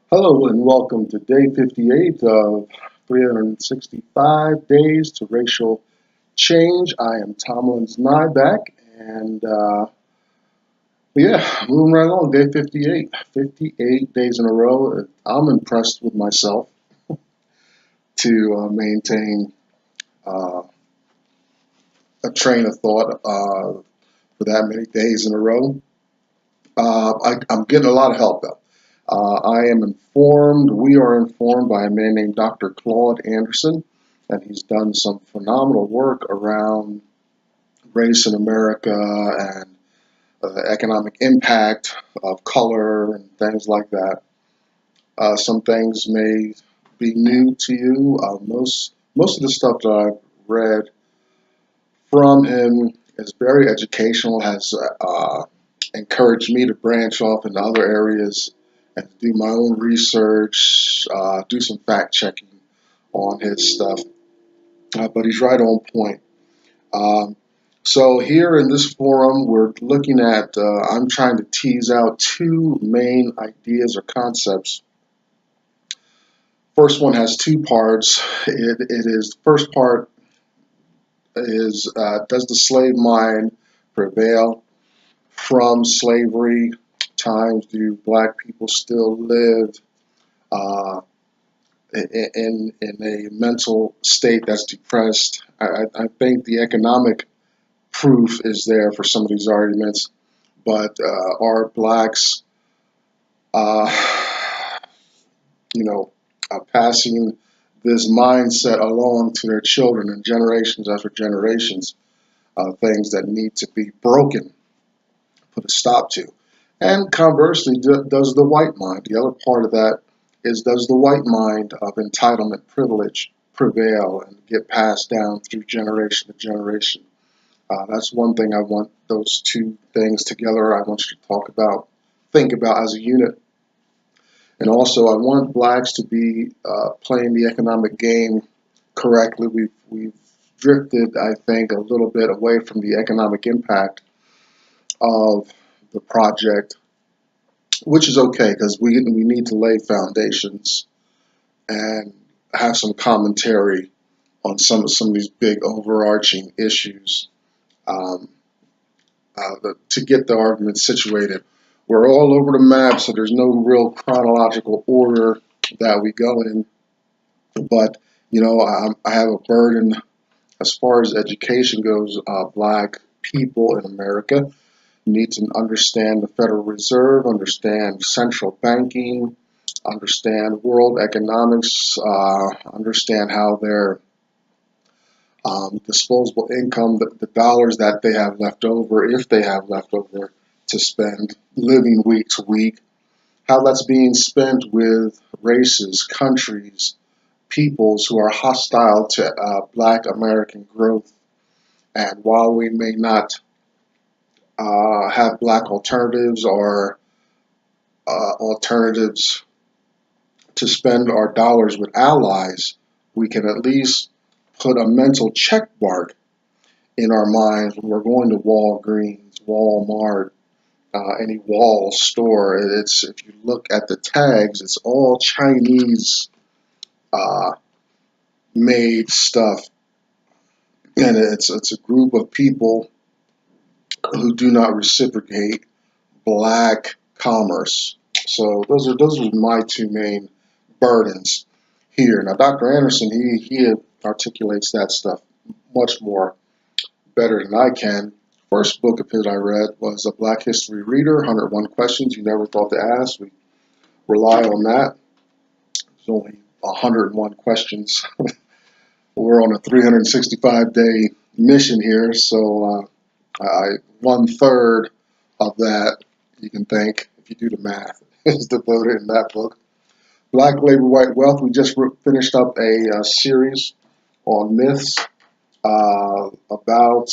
Hello and welcome to day 58 of 365 days to racial change. I am Tomlin's Nyback and moving right along, day 58. 58 days in a row. I'm impressed with myself to maintain uh, a train of thought for that many days in a row. I'm getting a lot of help though. We are informed by a man named Dr. Claude Anderson, and he's done some phenomenal work around race in America and the economic impact of color and things like that. Some things may be new to you. Most of the stuff that I've read from him is very educational, has encouraged me to branch off into other areas and do my own research, do some fact checking on his stuff. But he's right on point. Um, so here in this forum, we're looking at, I'm trying to tease out two main ideas or concepts. First one has two parts. It is, the first part is, does the slave mind prevail from slavery times? Do black people still live uh, in a mental state that's depressed? I think the economic proof is there for some of these arguments, but are blacks, uh, you know, passing this mindset along to their children and generations after generations, things that need to be broken, put a stop to? And conversely, does the white mind, the other part of that is, does the white mind of entitlement privilege prevail and get passed down through generation to generation? That's one thing I want those two things together. I want you to talk about, think about as a unit. And also, I want blacks to be playing the economic game correctly. We've drifted, I think, a little bit away from the economic impact of the project, which is okay because we need to lay foundations and have some commentary on some of these big overarching issues, um, to get the argument situated. We're all over the map, so there's no real chronological order that we go in. But I have a burden as far as education goes. Black people in America need to understand the Federal Reserve, understand central banking, understand world economics, understand how their disposable income, the dollars that they have left over, if they have left over to spend living week to week, how that's being spent with races, countries, peoples who are hostile to black American growth. And while we may not have black alternatives or alternatives to spend our dollars with allies, we can at least put a mental check mark in our minds when we're going to Walgreens, Walmart, any wall store. It's, if you look at the tags, it's all Chinese uh, made stuff, and it's a group of people who do not reciprocate black commerce. So those are my two main burdens here. Now, Dr. Anderson, he articulates that stuff much more better than I can. First book of his I read was A Black History Reader, 101 Questions You Never Thought to Ask. We rely on that. There's only 101 questions. We're on a 365-day mission here, so one third of that, you can think, if you do the math, is devoted in that book. Black Labor, White Wealth. We just finished up a series on myths about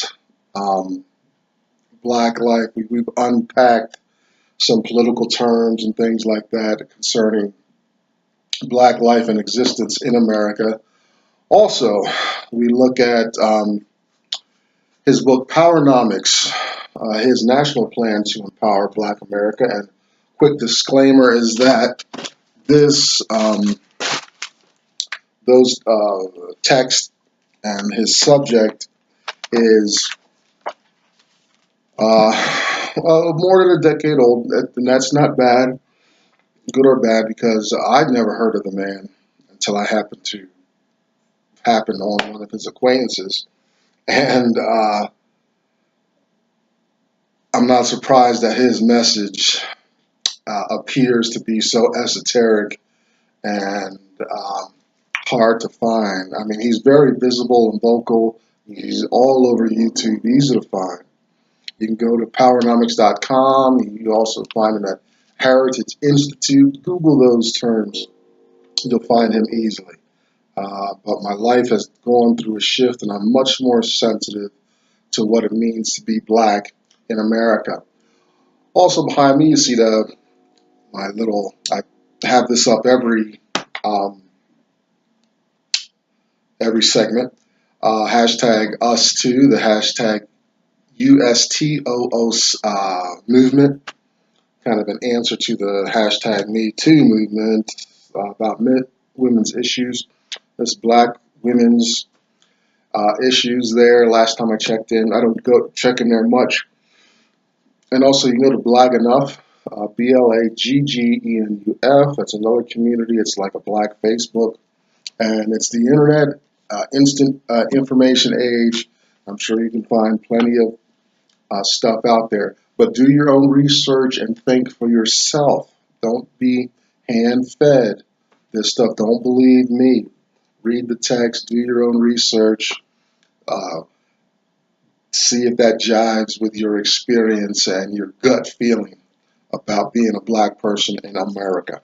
black life. We've unpacked some political terms and things like that concerning black life and existence in America. Also, we look at his book Powernomics, his national plan to empower black America. And quick disclaimer is that this those text and his subject is more than a decade old, and that's not bad, good or bad, because I'd never heard of the man until I happened to happen on one of his acquaintances, and I'm not surprised that his message appears to be so esoteric and hard to find. I mean, he's very visible and vocal. He's all over YouTube, easy to find. You can go to powernomics.com. You can also find him at Heritage Institute. Google those terms. You'll find him easily. But my life has gone through a shift, and I'm much more sensitive to what it means to be black in America. Also behind me, you see I have this up every segment. Hashtag us too, the hashtag USTOO movement, kind of an answer to the hashtag Me Too movement about women's issues. This black women's issues there. Last time I checked in, I don't go check in there much. And also, you can go to Black Enough, BLAGGENUF. That's another community. It's like a black Facebook, and it's the internet, instant information age. I'm sure you can find plenty of stuff out there. But do your own research and think for yourself. Don't be hand-fed this stuff. Don't believe me. Read the text. Do your own research. See if that jives with your experience and your gut feeling about being a black person in America.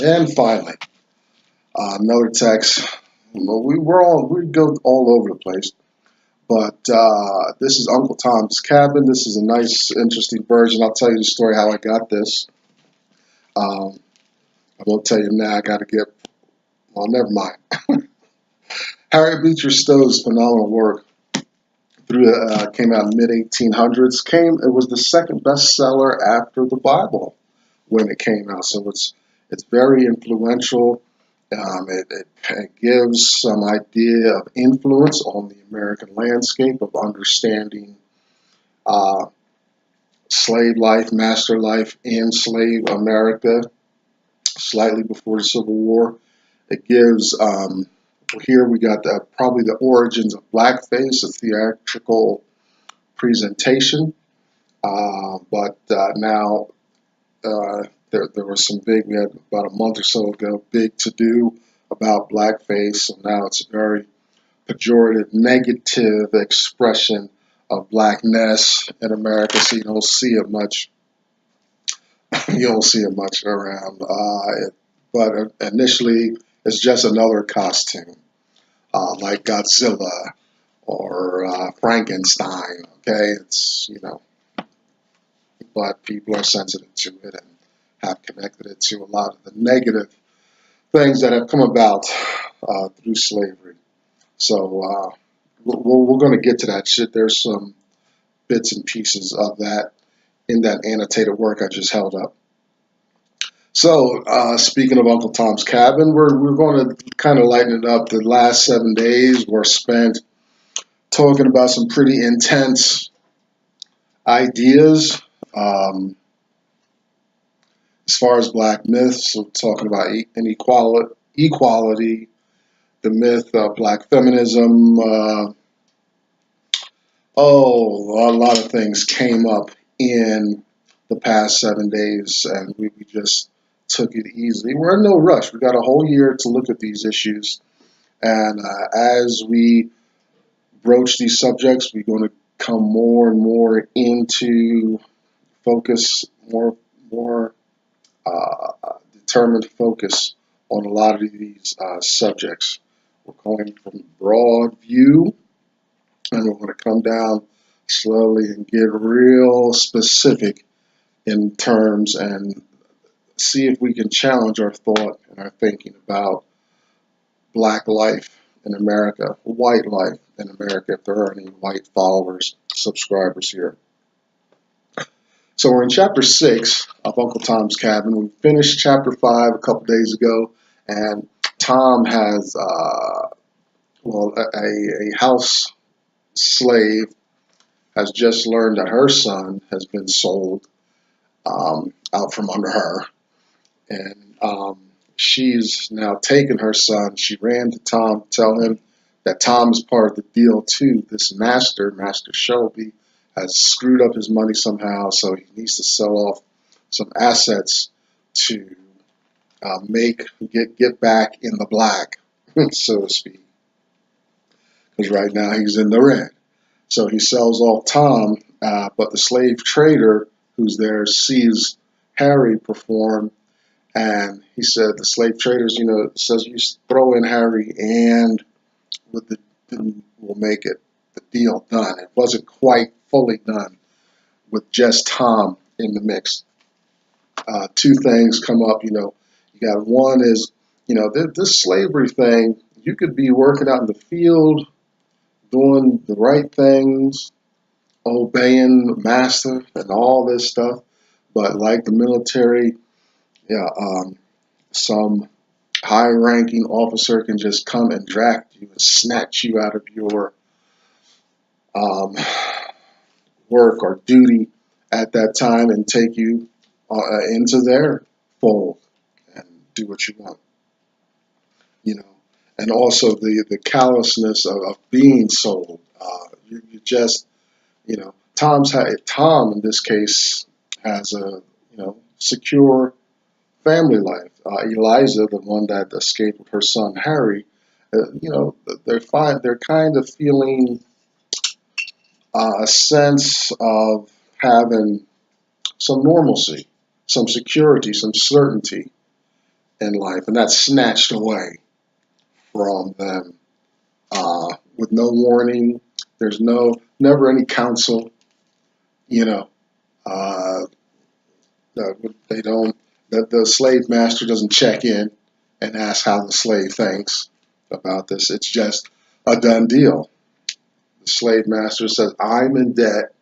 And finally, another text. We go all over the place. But this is Uncle Tom's Cabin. This is a nice, interesting version. I'll tell you the story how I got this. I won't tell you now. I got to get. Well, never mind. Harriet Beecher Stowe's phenomenal work came out in the mid-1800s. It was the second bestseller after the Bible when it came out. So it's very influential. It gives some idea of influence on the American landscape of understanding slave life, master life in slave America, slightly before the Civil War. It gives, here we got probably the origins of blackface, a theatrical presentation. But now there was some we had about a month or so ago, big to do about blackface. So now it's a very pejorative, negative expression of blackness in America. So you don't see it much. You don't see it much around. But initially, it's just another costume, like Godzilla or Frankenstein. Okay, but people are sensitive to it and have connected it to a lot of the negative things that have come about through slavery. So we're going to get to that shit. There's some bits and pieces of that in that annotated work I just held up. So speaking of Uncle Tom's Cabin, we're going to kind of lighten it up. The last 7 days were spent talking about some pretty intense ideas. As far as black myths, so talking about equality, the myth of black feminism. A lot of things came up in the past 7 days, and we just took it easily. We're in no rush. We got a whole year to look at these issues, and as we broach these subjects, we're going to come more and more into focus, more determined focus on a lot of these subjects. We're going from broad view, and we're going to come down slowly and get real specific in terms and see if we can challenge our thought and our thinking about black life in America, white life in America, if there are any white followers, subscribers here. So we're in chapter 6 of Uncle Tom's Cabin. We finished chapter 5 a couple days ago, and Tom has, a house slave has just learned that her son has been sold out from under her, and she's now taken her son. She ran to Tom to tell him that Tom is part of the deal too. This Master Shelby, has screwed up his money somehow, so he needs to sell off some assets to get back in the black, so to speak. Because right now he's in the red. So he sells off Tom, but the slave trader who's there sees Harry perform, and he said the slave traders, says you throw in Harry and with the we'll make the deal done. It wasn't quite fully done with just Tom in the mix. Two things come up, you got one is, this slavery thing, you could be working out in the field, doing the right things, obeying the master and all this stuff, but like the military, some high-ranking officer can just come and draft you and snatch you out of your work or duty at that time and take you into their fold and do what you want, and also the callousness of being sold. You just, Tom in this case has a, secure family life. Eliza, the one that escaped with her son Harry, they're kind of feeling a sense of having some normalcy, some security, some certainty in life, and that's snatched away from them with no warning. There's never any counsel. Uh, they don't. The slave master doesn't check in and ask how the slave thinks about this. It's just a done deal. The slave master says, "I'm in debt.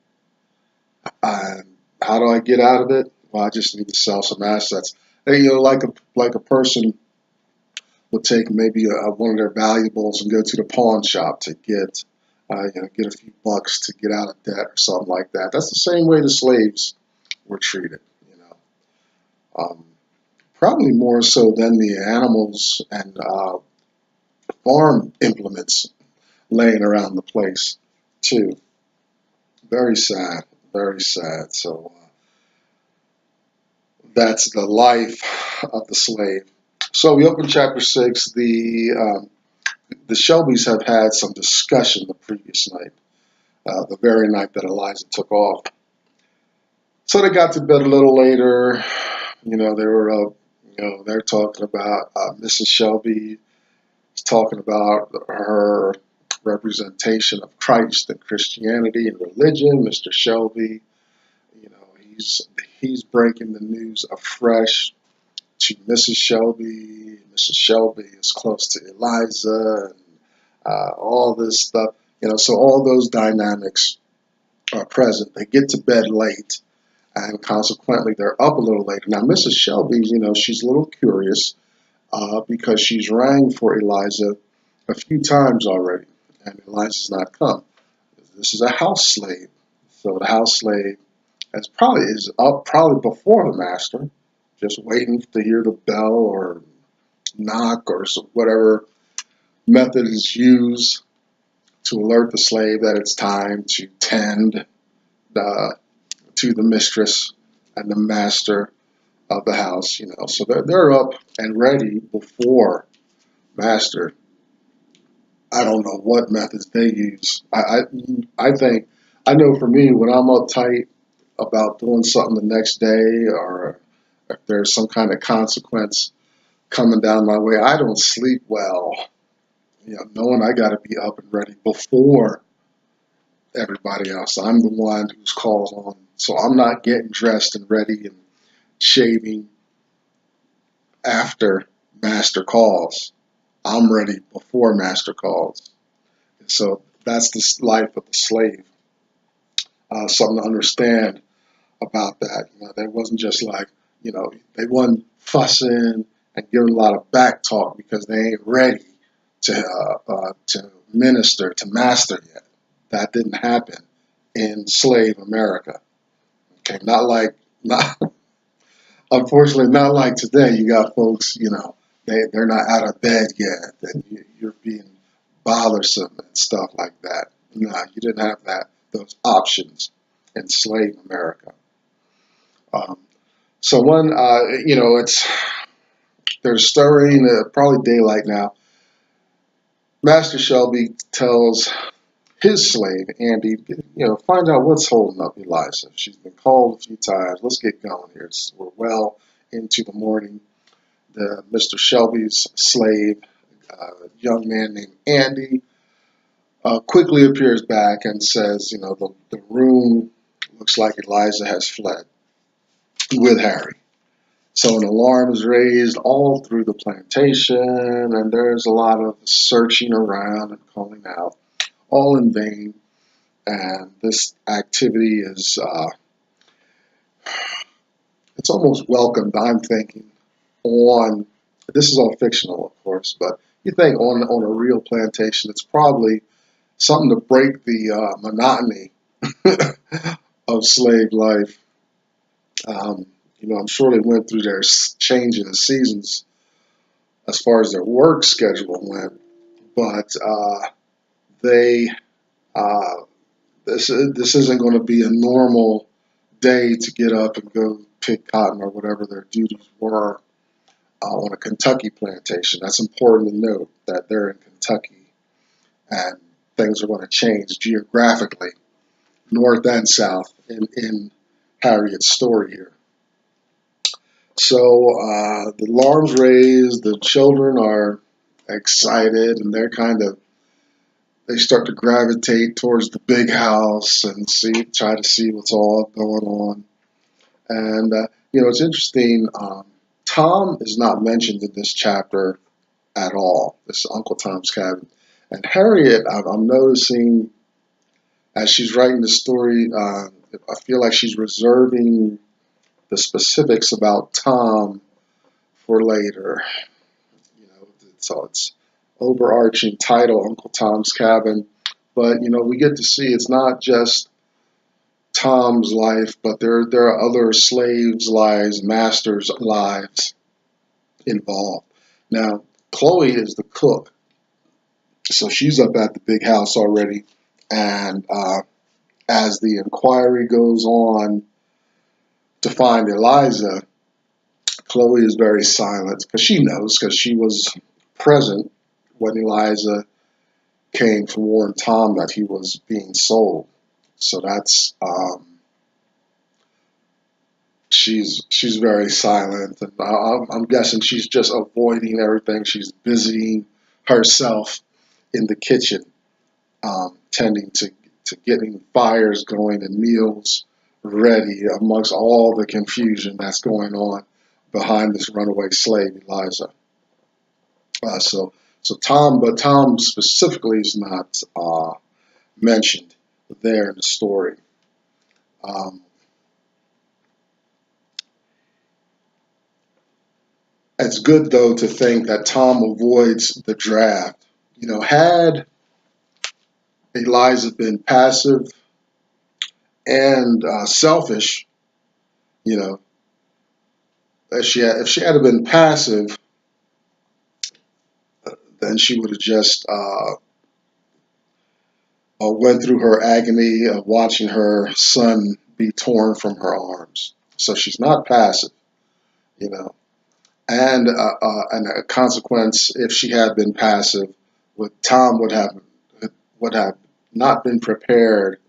How do I get out of it? Well, I just need to sell some assets." Hey, like a person would take maybe one of their valuables and go to the pawn shop to get a few bucks to get out of debt or something like that. That's the same way the slaves were treated. Probably more so than the animals and farm implements laying around the place too. Very sad, very sad. So that's the life of the slave. So we open chapter 6. The Shelbys have had some discussion the previous night, the very night that Eliza took off. So they got to bed a little later. They were, they're talking about Mrs. Shelby talking about her representation of Christ and Christianity and religion. Mr. Shelby, he's breaking the news afresh to Mrs. Shelby. Mrs. Shelby is close to Eliza, and all this stuff. So all those dynamics are present. They get to bed late, and consequently, they're up a little later. Now, Mrs. Shelby, she's a little curious because she's rang for Eliza a few times already, and Eliza's not come. This is a house slave, so the house slave is up probably before the master, just waiting to hear the bell or knock or whatever method is used to alert the slave that it's time to tend to the mistress and the master of the house. So they're up and ready before master. I don't know what methods they use. I think, I know for me, when I'm uptight about doing something the next day, or if there's some kind of consequence coming down my way, I don't sleep well, knowing I got to be up and ready before everybody else. I'm the one who's called on, so I'm not getting dressed and ready and shaving after master calls. I'm ready before master calls. So that's the life of the slave. Something to understand about that. They wasn't just like, they wasn't fussing and giving a lot of back talk because they ain't ready to minister, to master yet. That didn't happen in slave America. Okay, not unfortunately not like today. You got folks, they're not out of bed yet, and you're being bothersome and stuff like that. No, you didn't have those options in slave America. Um, so one, there's stirring, probably daylight now. Master Shelby tells his slave, Andy, find out what's holding up Eliza. She's been called a few times. Let's get going here. We're well into the morning. Mr. Shelby's slave, a young man named Andy, quickly appears back and says, the room looks like Eliza has fled with Harry. So an alarm is raised all through the plantation, and there's a lot of searching around and calling out, all in vain. And this activity is, it's almost welcomed, I'm thinking, this is all fictional, of course, but you think on a real plantation, it's probably something to break the monotony of slave life. I'm sure they went through their changing of seasons as far as their work schedule went, but they this isn't going to be a normal day to get up and go pick cotton or whatever their duties were on a Kentucky plantation. That's important to note that they're in Kentucky and things are going to change geographically, north and south, in Harriet's story here. So the alarm's raised, the children are excited, and they start to gravitate towards the big house and try to see what's all going on. And, it's interesting, Tom is not mentioned in this chapter at all, this Uncle Tom's Cabin. And Harriet, I'm noticing as she's writing the story, I feel like she's reserving the specifics about Tom for later. So it's overarching title, Uncle Tom's Cabin. But, we get to see it's not just Tom's life, but there are other slaves' lives, masters' lives involved. Now, Chloe is the cook, so she's up at the big house already, and as the inquiry goes on to find Eliza, Chloe is very silent because she knows, because she was present when Eliza came to warn Tom that he was being sold. So that's she's very silent, and I'm guessing she's just avoiding everything. She's busying herself in the kitchen, tending to getting fires going and meals ready amongst all the confusion that's going on behind this runaway slave, Eliza. So Tom specifically is not mentioned there in the story. It's good, though, to think that Tom avoids the draft. Had Eliza been passive and selfish, if she had been passive, then she would have just went through her agony of watching her son be torn from her arms. So she's not passive, and a consequence, if she had been passive, Tom would have not been prepared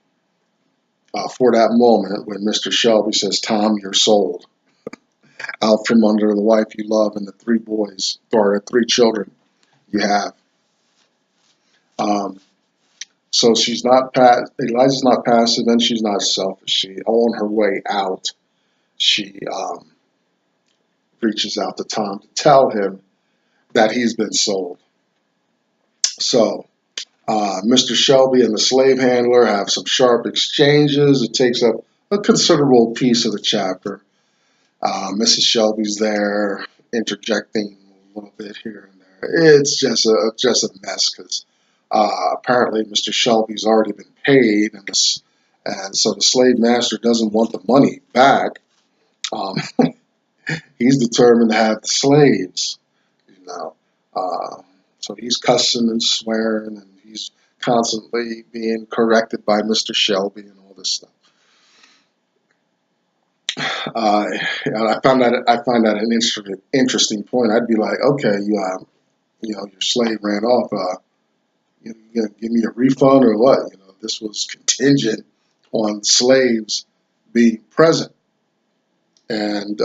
for that moment when Mr. Shelby says, "Tom, you're sold out from under the wife you love and the three boys or the three children you have." So Eliza's not passive, and she's not selfish. She, on her way out, she reaches out to Tom to tell him that he's been sold. So Mr. Shelby and the slave handler have some sharp exchanges. It takes up a considerable piece of the chapter. Mrs. Shelby's there interjecting a little bit here and there. It's just a mess because apparently Mr. Shelby's already been paid, and so the slave master doesn't want the money back. Um, he's determined to have the slaves, you know. Uh, so he's cussing and swearing, and he's constantly being corrected by Mr. Shelby and all this stuff. And I find that an interesting point. I'd be like, okay, your slave ran off. You gonna give me a refund or what? This was contingent on slaves being present, and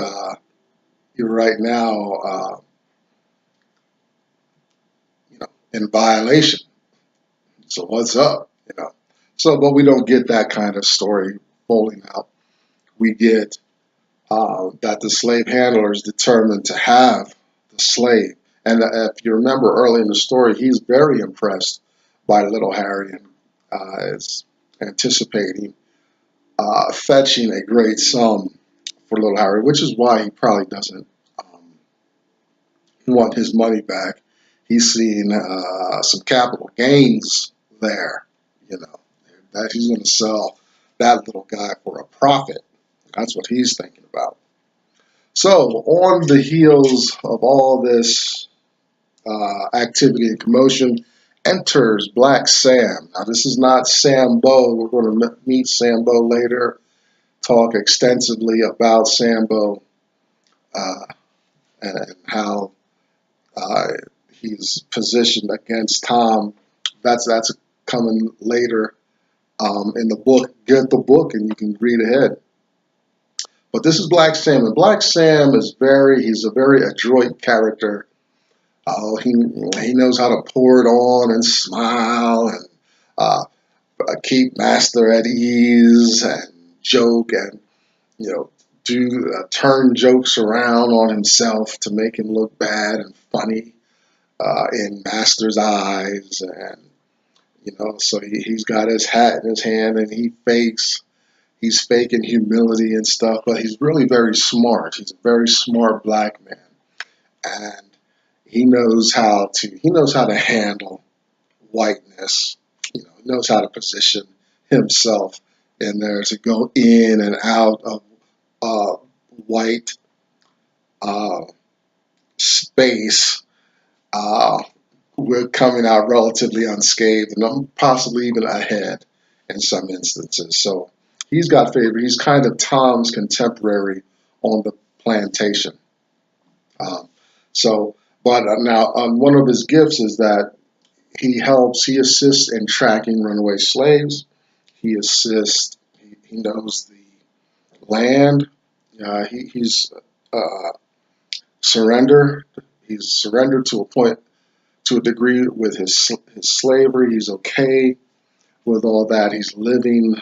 you're right now, in violation. So what's up? So, but we don't get that kind of story folding out. We get that the slave handler is determined to have the slave. And if you remember early in the story, he's very impressed by little Harry and is anticipating fetching a great sum for little Harry, which is why he probably doesn't want his money back. He's seeing some capital gains there, that he's going to sell that little guy for a profit. That's what he's thinking about. So, on the heels of all this activity and commotion, enters Black Sam. Now, this is not Sambo. We're going to meet Sambo later, talk extensively about Sambo and how he's positioned against Tom. That's coming later in the book. Get the book and you can read ahead. But this is Black Sam, and Black Sam he's a very adroit character. He knows how to pour it on and smile and keep master at ease and joke and, do turn jokes around on himself to make him look bad and funny in master's eyes. And, so he's got his hat in his hand and he's faking humility and stuff, but he's really very smart. He's a very smart black man. And he knows how to handle whiteness. He knows how to position himself in there to go in and out of white space. We're coming out relatively unscathed and possibly even ahead in some instances. So he's got favor. He's kind of Tom's contemporary on the plantation. But now one of his gifts is that he assists in tracking runaway slaves. He knows the land. He's surrendered. He's surrendered to a degree with his slavery. He's okay with all that. He's living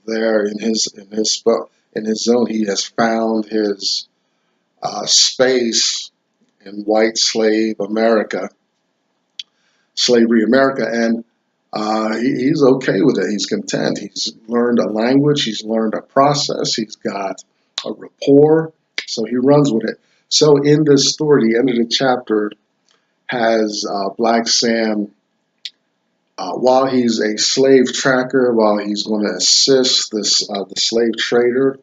there in his zone. He has found his space in white slavery America, and he's okay with it. He's content. He's learned a language. He's learned a process. He's got a rapport, so he runs with it. So in this story, the end of the chapter has Black Sam, while he's a slave tracker, while he's going to assist the slave trader,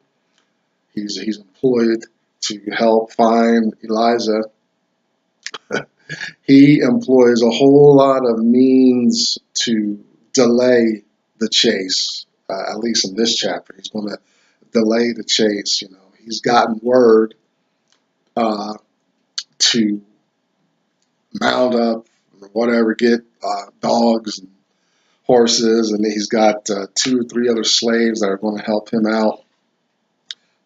he's employed to help find Eliza. He employs a whole lot of means to delay the chase. At least in this chapter, he's going to delay the chase. He's gotten word to mount up or whatever, get dogs and horses, and he's got 2 or 3 other slaves that are going to help him out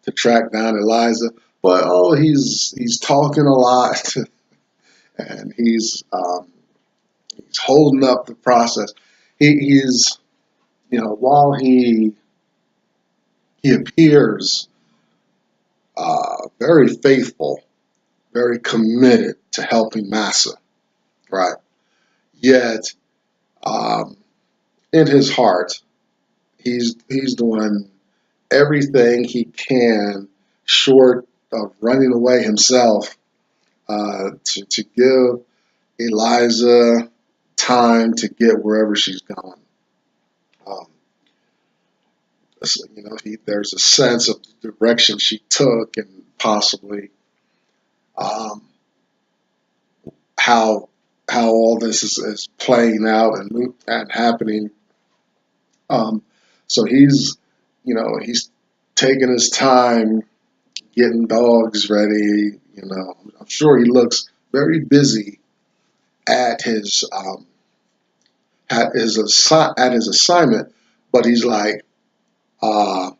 to track down Eliza. But he's talking a lot, and he's holding up the process. He's while he appears very faithful, very committed to helping Massa, right? Yet, in his heart, he's doing everything he can, short of running away himself, to give Eliza time to get wherever she's going. Um, there's a sense of the direction she took, and possibly um, how all this is playing out and happening. Um, so he's taking his time getting dogs ready. I'm sure he looks very busy at his at his assignment, but he's like, uh,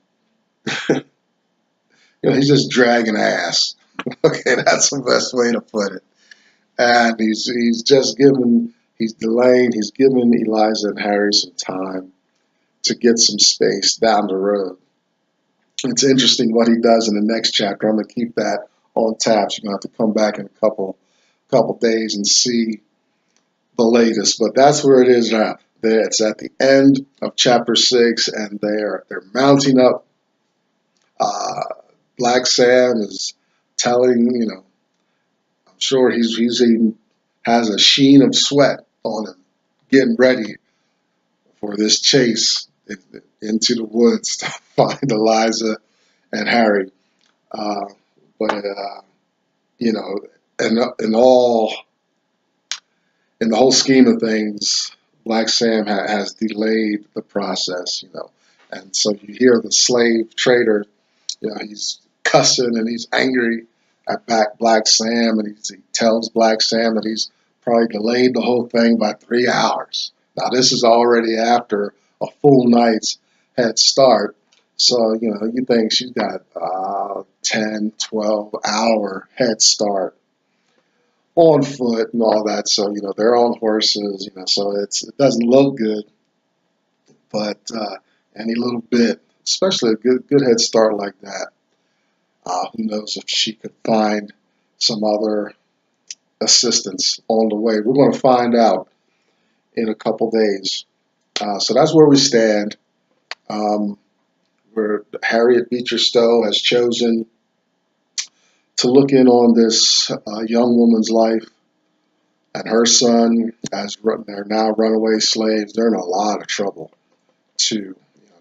he's just dragging ass. Okay, that's the best way to put it. And he's delaying, he's giving Eliza and Harry some time to get some space down the road. It's interesting what he does in the next chapter. I'm gonna keep that on tap. So you're gonna have to come back in a couple days and see the latest. But that's where it is now. It's at the end of chapter 6, and they're mounting up. Uh, Black Sam is telling, I'm sure he's even has a sheen of sweat on him, getting ready for this chase into the woods to find Eliza and Harry. Uh, but you know, in all in the whole scheme of things, Black Sam has delayed the process. And so you hear the slave trader. He's cussing and he's angry at Black Sam, and he tells Black Sam that he's probably delayed the whole thing by 3 hours. Now this is already after a full night's head start. So, you think she's got 10, 12-hour head start on foot and all that. So, they're on horses, so it doesn't look good, but any little bit, especially a good head start like that, who knows if she could find some other assistance on the way. We're going to find out in a couple days. So that's where we stand. Where Harriet Beecher Stowe has chosen to look in on this young woman's life and her son, as they're now runaway slaves. They're in a lot of trouble too.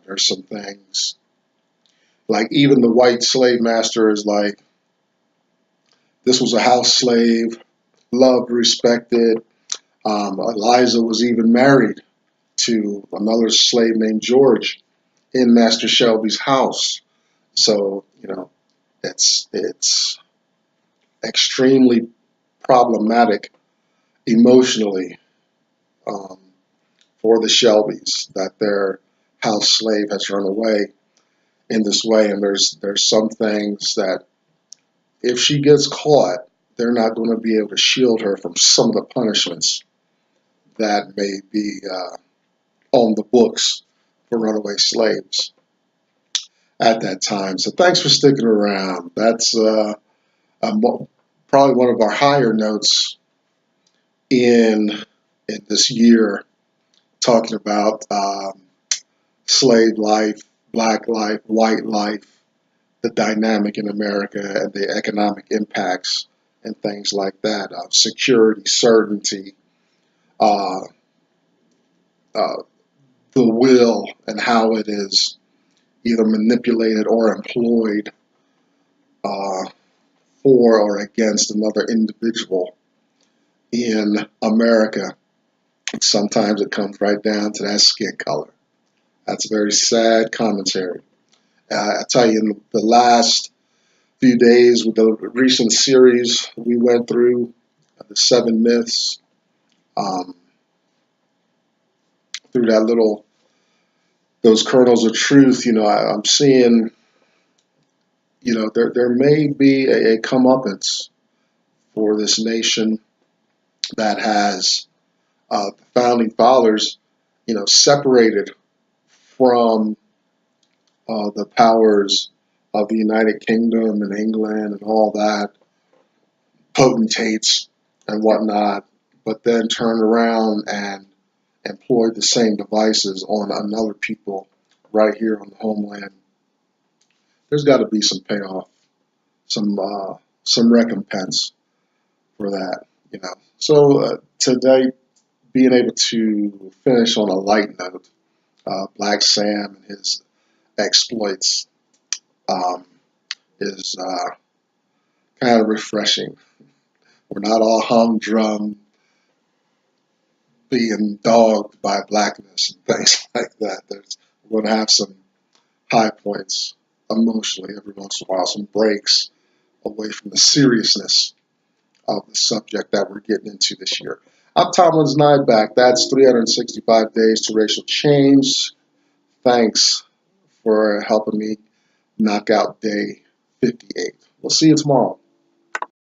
There's some things like even the white slave master is like, this was a house slave, loved, respected. Eliza was even married to another slave named George in Master Shelby's house. So, it's extremely problematic emotionally for the Shelbys that their house slave has run away in this way. And there's some things that if she gets caught, they're not going to be able to shield her from some of the punishments that may be on the books for runaway slaves at that time. So thanks for sticking around. That's probably one of our higher notes in this year, talking about slave life, black life, white life, the dynamic in America, and the economic impacts and things like that, security, certainty, uh, uh, the will, and how it is either manipulated or employed uh, for or against another individual in America. Sometimes it comes right down to that skin color. That's a very sad commentary. I tell you, in the last few days with the recent series we went through, the 7 myths, through those kernels of truth, I'm seeing, there may be a comeuppance for this nation that has the founding fathers, separated from the powers of the United Kingdom and England and all that, potentates and whatnot, but then turned around and employed the same devices on another people right here on the homeland there's got to be some payoff, some recompense for that, you know. So today, being able to finish on a light note, Black Sam and his exploits um, is kind of refreshing. We're not all humdrum, being dogged by blackness and things like that. We're going to have some high points emotionally every once in a while, some breaks away from the seriousness of the subject that we're getting into this year. I'm Tomlin's Back. That's 365 Days to Racial Change. Thanks for helping me knock out day 58. We'll see you tomorrow.